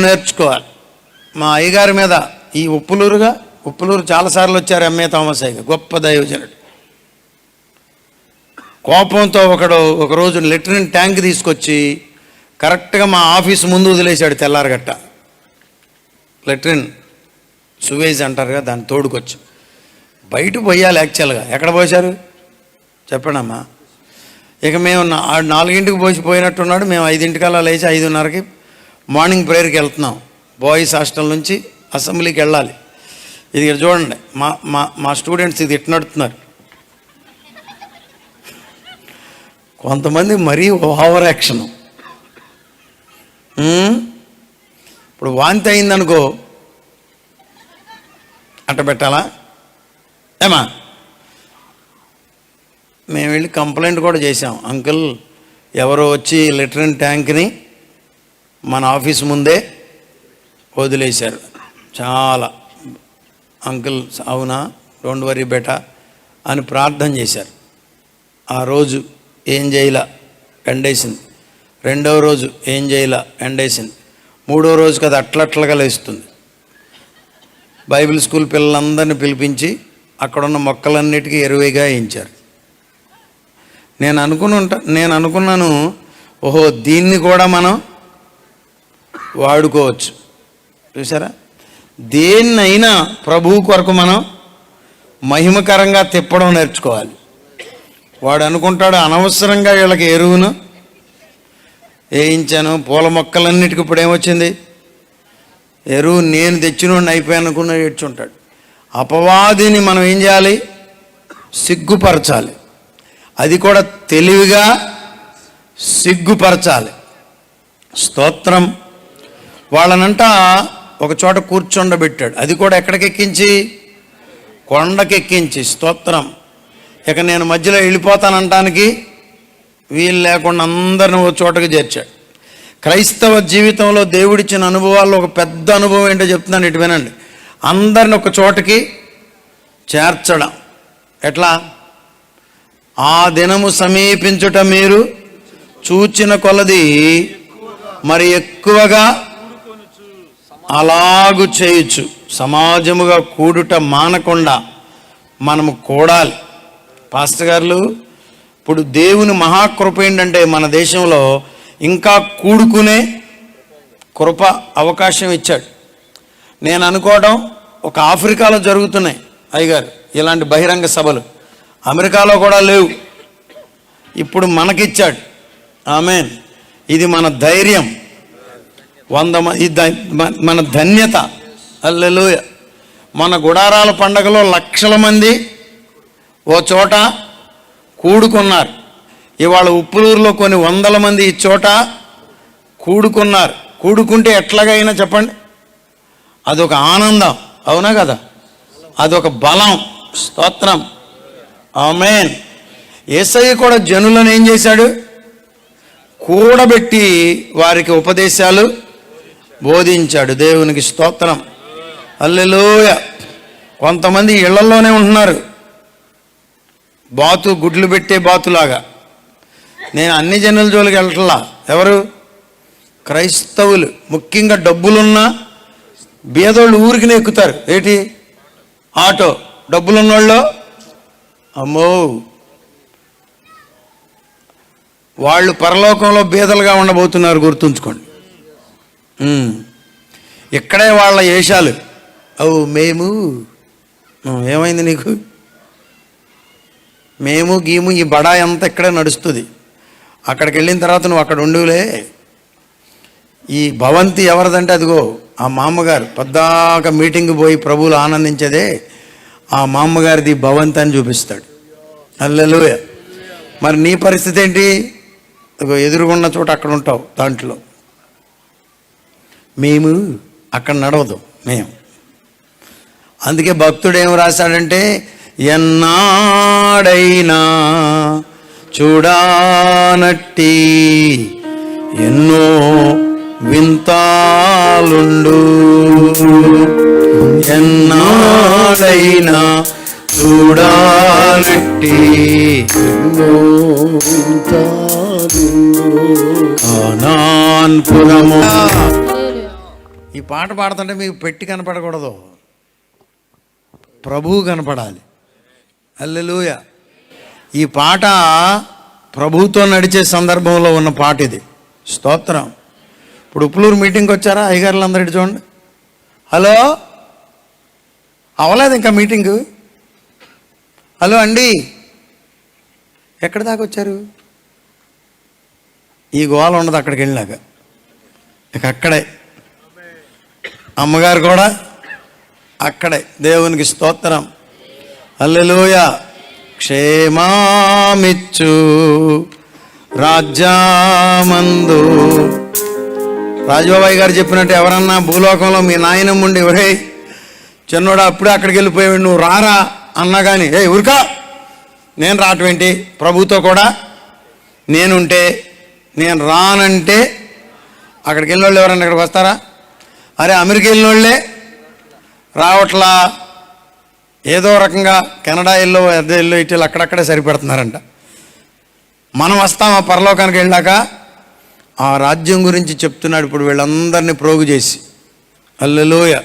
నేర్చుకోవాలి. మా అయ్యగారి మీద ఈ ఉప్పులూరు చాలాసార్లు వచ్చారు ఎంఏ థామస్ అయ్య, గొప్ప దైవజనుడు. కోపంతో ఒకరోజు లెట్రిన్ ట్యాంక్ తీసుకొచ్చి కరెక్ట్గా మా ఆఫీసు ముందు వదిలేశాడు. తెల్లారగట్ట లెట్రిన్ సువేజ్ అంటారు కదా, దాన్ని తోడుకొచ్చి బయట పోయాలి యాక్చువల్గా. ఎక్కడ పోసారు చెప్పండమ్మా. ఇక మేము 4ంటికి పోయినట్టున్నాడు. మేము 5ంటికల్లా లేచి 5:30కి మార్నింగ్ ప్రేయర్కి వెళ్తున్నాం. బాయ్స్ హాస్టల్ నుంచి అసెంబ్లీకి వెళ్ళాలి. ఇది చూడండి, మా స్టూడెంట్స్ ఇది ఇట్లా నడుతున్నారు. కొంతమంది మరీ ఓవర్ యాక్షన్. ఇప్పుడు వాంతి అయిందనుకో అట్ట పెట్టాలా ఏమా? మేము వెళ్ళి కంప్లైంట్ కూడా చేసాం. అంకుల్ ఎవరో వచ్చి లెట్రిన్ ట్యాంక్ని మన ఆఫీస్ ముందే వదిలేశారు. చాలా అంకుల్ అవునా, డోంట్ వరీ బెటా అని ప్రార్థన చేశారు. ఆ రోజు ఏం చేయలా, ఎండేసింది. 2వ రోజు ఏం చేయలా, ఎండేసింది. 3వ రోజు కదా అట్లట్లుగా లేస్తుంది. బైబిల్ స్కూల్ పిల్లలందరినీ పిలిపించి అక్కడున్న మొక్కలన్నిటికీ ఎరువుగా వేయించారు. నేను అనుకున్నాను, ఓహో దీన్ని కూడా మనం వాడుకోవచ్చు. చూసారా, దేన్నైనా ప్రభువు కొరకు మనం మహిమకరంగా తిప్పడం నేర్చుకోవాలి. వాడు అనుకుంటాడు అనవసరంగా వీళ్ళకి ఎరువును వేయించాను. పూల మొక్కలన్నిటికీ ఇప్పుడు ఏమొచ్చింది, ఎరువు నేను తెచ్చినోడిని అయిపోయాను అనుకున్న ఏడ్చుంటాడు. అపవాదిని మనం ఏం చేయాలి, సిగ్గుపరచాలి. అది కూడా తెలివిగా సిగ్గుపరచాలి. స్తోత్రం. వాళ్ళనంట ఒక చోట కూర్చోండబెట్టాడు. అది కూడా ఎక్కడికెక్కించి, కొండకెక్కించి. స్తోత్రం. ఇక నేను మధ్యలో వెళ్ళిపోతానంటానికి వీలు లేకుండా అందరిని ఒక చోటకి చేర్చాడు. క్రైస్తవ జీవితంలో దేవుడిచ్చిన అనుభవాల్లో ఒక పెద్ద అనుభవం ఏంటో చెప్తున్నాను, ఇటు వినండి. అందరిని ఒక చోటకి చేర్చడం ఎట్లా? ఆ దినము సమీపించుట మీరు చూచిన కొలది మరి ఎక్కువగా అలాగు చేయొచ్చు. సమాజముగా కూడుట మానకుండా మనము కూడాలి. పాస్టర్ గారు, ఇప్పుడు దేవుని మహాకృప ఏంటంటే మన దేశంలో ఇంకా కూడుకునే కృప అవకాశం ఇచ్చాడు. నేను అనుకోవడం ఒక ఆఫ్రికాలో జరుగుతున్నాయి అయ్యగారు ఇలాంటి బహిరంగ సభలు. అమెరికాలో కూడా లేవు, ఇప్పుడు మనకిచ్చాడు. ఆమేన్. ఇది మన ధైర్యం, మన ధన్యత. హల్లెలూయా. మన గుడారాల పండగలో లక్షల మంది ఓ చోట కూడుకున్నారు. ఇవాళ ఉప్పులూరులో కొన్ని 100 మంది ఈ చోట కూడుకున్నారు. కూడుకుంటే ఎట్లాగైనా చెప్పండి, అదొక ఆనందం, అవునా కదా? అదొక బలం. స్తోత్రం. ఆమేన్. యేసయ్య కూడా జనులను ఏం చేశాడు, కూడబెట్టి వారికి ఉపదేశాలు బోధించాడు. దేవునికి స్తోత్రం. హల్లెలూయా. కొంతమంది ఇళ్లలోనే ఉంటున్నారు, గుడ్లు పెట్టే బాతులాగా. నేను అన్ని జనుల జోలికి వెళ్ళట్లా. ఎవరు? క్రైస్తవులు. ముఖ్యంగా డబ్బులున్న బీదోళ్ళు ఊరికి ఎక్కుతారు. ఏంటి? ఆటో. డబ్బులున్నోళ్ళు అమ్మో, వాళ్ళు పరలోకంలో బీదలుగా ఉండబోతున్నారు, గుర్తుంచుకోండి. ఇక్కడే వాళ్ళ వేషాలు. మేము ఏమైంది నీకు, మేము గీము ఈ బడా అంతా ఇక్కడే నడుస్తుంది. అక్కడికి వెళ్ళిన తర్వాత నువ్వు అక్కడ ఉండులే. ఈ భవంతి ఎవరిదంటే అదిగో ఆ మామ్మగారు పద్దాక మీటింగ్ పోయి ప్రభువులు ఆనందించేదే ఆ మామ్మగారిది భవంతి అని చూపిస్తాడు. హల్లెలూయా. మరి నీ పరిస్థితి ఏంటి? ఎదురుగున్న చోట అక్కడ ఉంటావు. దాంట్లో మేము అక్కడ నడవదు మేము. అందుకే భక్తుడు ఏం రాశాడంటే, ఎన్నాడైనా చూడానట్టి ఎన్నో వింతాలుండు, ఎన్నాడైనా చూడానట్టి ఎన్నో వింతాలుండు. ఆనాన్పురము ఈ పాట పాడుతుంటే మీకు పెట్టి కనపడకూడదు, ప్రభువు కనపడాలి. హల్లెలూయా. ఈ పాట ప్రభువుతో నడిచే సందర్భంలో ఉన్న పాట ఇది. స్తోత్రం. ఇప్పుడు ఉప్పులూరు మీటింగ్కి వచ్చారా అయ్యగారులు అందరూ? ఇటు చూడండి. హలో, అవ్వలేదు ఇంకా మీటింగు? హలో అండి, ఎక్కడి దాకా వచ్చారు? ఈ గోల ఉండదు అక్కడికి వెళ్ళినాక, ఇక అక్కడే. అమ్మగారు కూడా అక్కడే. దేవునికి స్తోత్రం. హల్లెలూయా. క్షేమామిచ్చు రాజ్యామందు. రాజబాబాయ్ గారు చెప్పినట్టు ఎవరన్నా భూలోకంలో మీ నాయనమ్మ ఉండి, ఒరే చిన్నోడా అప్పుడే అక్కడికి వెళ్ళిపోయాడు, నువ్వు రారా అన్నా కానీ, ఏ ఊరికా నేను రావటం ఏంటి, ప్రభుతో కూడా నేనుంటే, నేను రానంటే అక్కడికి వెళ్ళిన వాళ్ళు ఎవరన్నా ఇక్కడికి వస్తారా? అరే అమెరికా వెళ్ళిన వాళ్ళే రావట్లా, ఏదో రకంగా కెనడా ఇల్లు ఇల్లు ఇటు అక్కడక్కడే సరిపెడుతున్నారంట. మనం వస్తామా పరలోకానికి వెళ్ళాక? ఆ రాజ్యం గురించి చెప్తున్నాడు ఇప్పుడు వీళ్ళందరినీ ప్రోగు చేసి. హల్లెలూయా.